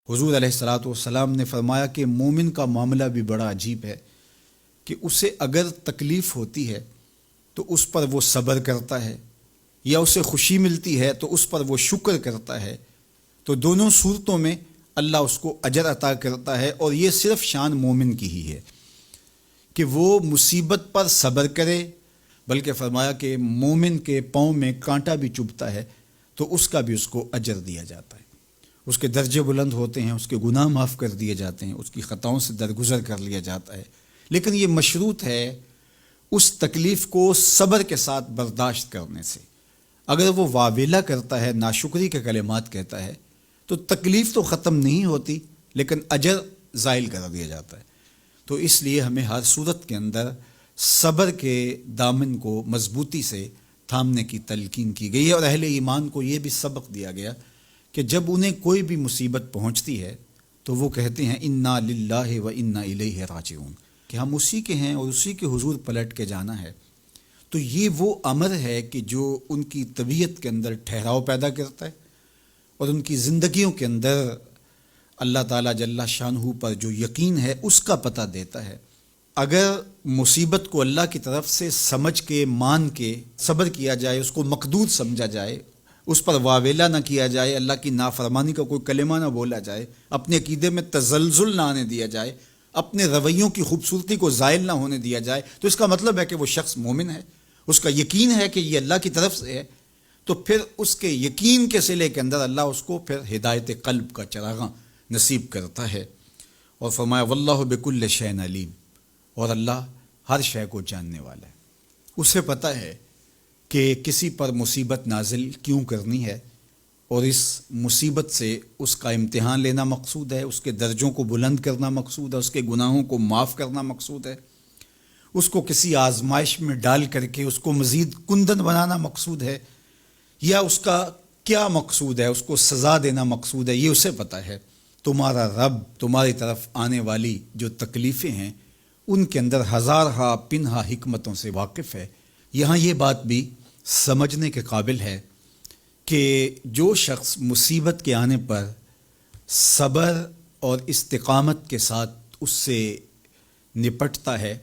حضور علیہ الصلاۃ والسلام نے فرمایا کہ مومن کا معاملہ بھی بڑا عجیب ہے کہ اسے اگر تکلیف ہوتی ہے تو اس پر وہ صبر کرتا ہے، یا اسے خوشی ملتی ہے تو اس پر وہ شکر کرتا ہے، تو دونوں صورتوں میں اللہ اس کو اجر عطا کرتا ہے۔ اور یہ صرف شان مومن کی ہی ہے کہ وہ مصیبت پر صبر کرے، بلکہ فرمایا کہ مومن کے پاؤں میں کانٹا بھی چبھتا ہے تو اس کا بھی اس کو اجر دیا جاتا ہے، اس کے درجے بلند ہوتے ہیں، اس کے گناہ معاف کر دیے جاتے ہیں، اس کی خطاؤں سے درگزر کر لیا جاتا ہے۔ لیکن یہ مشروط ہے اس تکلیف کو صبر کے ساتھ برداشت کرنے سے۔ اگر وہ واویلا کرتا ہے، ناشکری کے کلمات کہتا ہے، تو تکلیف تو ختم نہیں ہوتی لیکن اجر زائل کر دیا جاتا ہے۔ تو اس لیے ہمیں ہر صورت کے اندر صبر کے دامن کو مضبوطی سے تھامنے کی تلقین کی گئی ہے، اور اہل ایمان کو یہ بھی سبق دیا گیا کہ جب انہیں کوئی بھی مصیبت پہنچتی ہے تو وہ کہتے ہیں انا للہ و انا الیہ راجعون، کہ ہم اسی کے ہیں اور اسی کے حضور پلٹ کے جانا ہے۔ تو یہ وہ امر ہے کہ جو ان کی طبیعت کے اندر ٹھہراؤ پیدا کرتا ہے اور ان کی زندگیوں کے اندر اللہ تعالیٰ جل شانہ پر جو یقین ہے اس کا پتہ دیتا ہے۔ اگر مصیبت کو اللہ کی طرف سے سمجھ کے، مان کے صبر کیا جائے، اس کو مقدور سمجھا جائے، اس پر واویلا نہ کیا جائے، اللہ کی نافرمانی کا کوئی کلمہ نہ بولا جائے، اپنے عقیدے میں تزلزل نہ آنے دیا جائے، اپنے رویوں کی خوبصورتی کو زائل نہ ہونے دیا جائے، تو اس کا مطلب ہے کہ وہ شخص مومن ہے، اس کا یقین ہے کہ یہ اللہ کی طرف سے ہے۔ تو پھر اس کے یقین کے صلے کے اندر اللہ اس کو پھر ہدایت قلب کا چراغاں نصیب کرتا ہے۔ اور فرمایا واللہ بکل شیء علیم، اور اللہ ہر شے کو جاننے والا ہے، اسے پتہ ہے کہ کسی پر مصیبت نازل کیوں کرنی ہے، اور اس مصیبت سے اس کا امتحان لینا مقصود ہے، اس کے درجوں کو بلند کرنا مقصود ہے، اس کے گناہوں کو معاف کرنا مقصود ہے، اس کو کسی آزمائش میں ڈال کر کے اس کو مزید کندن بنانا مقصود ہے، یا اس کا کیا مقصود ہے، اس کو سزا دینا مقصود ہے، یہ اسے پتہ ہے۔ تمہارا رب تمہاری طرف آنے والی جو تکلیفیں ہیں ان کے اندر ہزارہا پنہا حکمتوں سے واقف ہے۔ یہاں یہ بات بھی سمجھنے کے قابل ہے کہ جو شخص مصیبت کے آنے پر صبر اور استقامت کے ساتھ اس سے نپٹتا ہے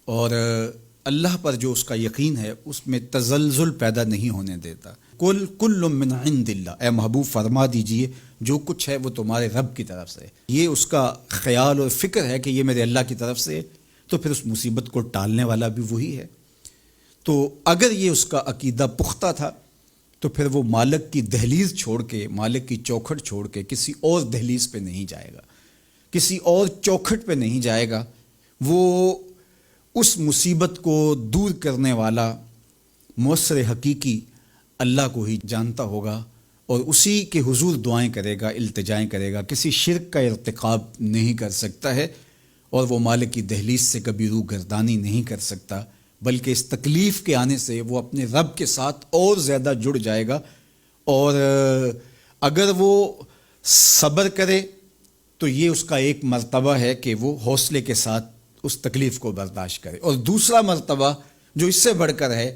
اور اللہ پر جو اس کا یقین ہے اس میں تزلزل پیدا نہیں ہونے دیتا، کل من عند اللہ، اے محبوب فرما دیجئے جو کچھ ہے وہ تمہارے رب کی طرف سے ہے۔ یہ اس کا خیال اور فکر ہے کہ یہ میرے اللہ کی طرف سے ہے، تو پھر اس مصیبت کو ٹالنے والا بھی وہی ہے۔ تو اگر یہ اس کا عقیدہ پختہ تھا تو پھر وہ مالک کی دہلیز چھوڑ کے، مالک کی چوکھٹ چھوڑ کے کسی اور دہلیز پہ نہیں جائے گا، کسی اور چوکھٹ پہ نہیں جائے گا۔ وہ اس مصیبت کو دور کرنے والا مؤثر حقیقی اللہ کو ہی جانتا ہوگا، اور اسی کے حضور دعائیں کرے گا، التجائیں کرے گا، کسی شرک کا ارتکاب نہیں کر سکتا ہے، اور وہ مالک کی دہلیز سے کبھی روح گردانی نہیں کر سکتا، بلکہ اس تکلیف کے آنے سے وہ اپنے رب کے ساتھ اور زیادہ جڑ جائے گا۔ اور اگر وہ صبر کرے تو یہ اس کا ایک مرتبہ ہے کہ وہ حوصلے کے ساتھ اس تکلیف کو برداشت کرے، اور دوسرا مرتبہ جو اس سے بڑھ کر ہے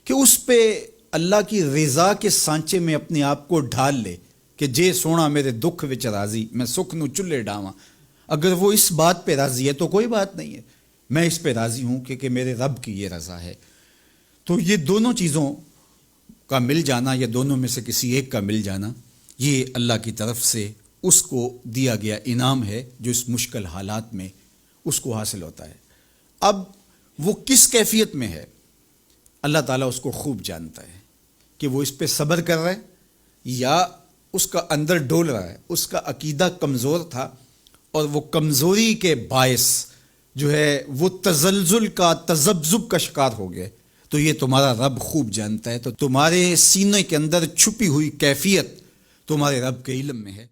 کہ اس پہ اللہ کی رضا کے سانچے میں اپنے آپ کو ڈھال لے کہ جے سونا میرے دکھ وچ راضی، میں سکھ نو چلے ڈاواں۔ اگر وہ اس بات پہ راضی ہے تو کوئی بات نہیں ہے، میں اس پہ راضی ہوں کہ میرے رب کی یہ رضا ہے۔ تو یہ دونوں چیزوں کا مل جانا، یا دونوں میں سے کسی ایک کا مل جانا، یہ اللہ کی طرف سے اس کو دیا گیا انعام ہے جو اس مشکل حالات میں اس کو حاصل ہوتا ہے۔ اب وہ کس کیفیت میں ہے اللہ تعالیٰ اس کو خوب جانتا ہے، کہ وہ اس پہ صبر کر رہا ہے یا اس کا اندر ڈول رہا ہے، اس کا عقیدہ کمزور تھا اور وہ کمزوری کے باعث جو ہے وہ تزلزل کا، تذبذب کا شکار ہو گئے، تو یہ تمہارا رب خوب جانتا ہے۔ تو تمہارے سینے کے اندر چھپی ہوئی کیفیت تمہارے رب کے علم میں ہے۔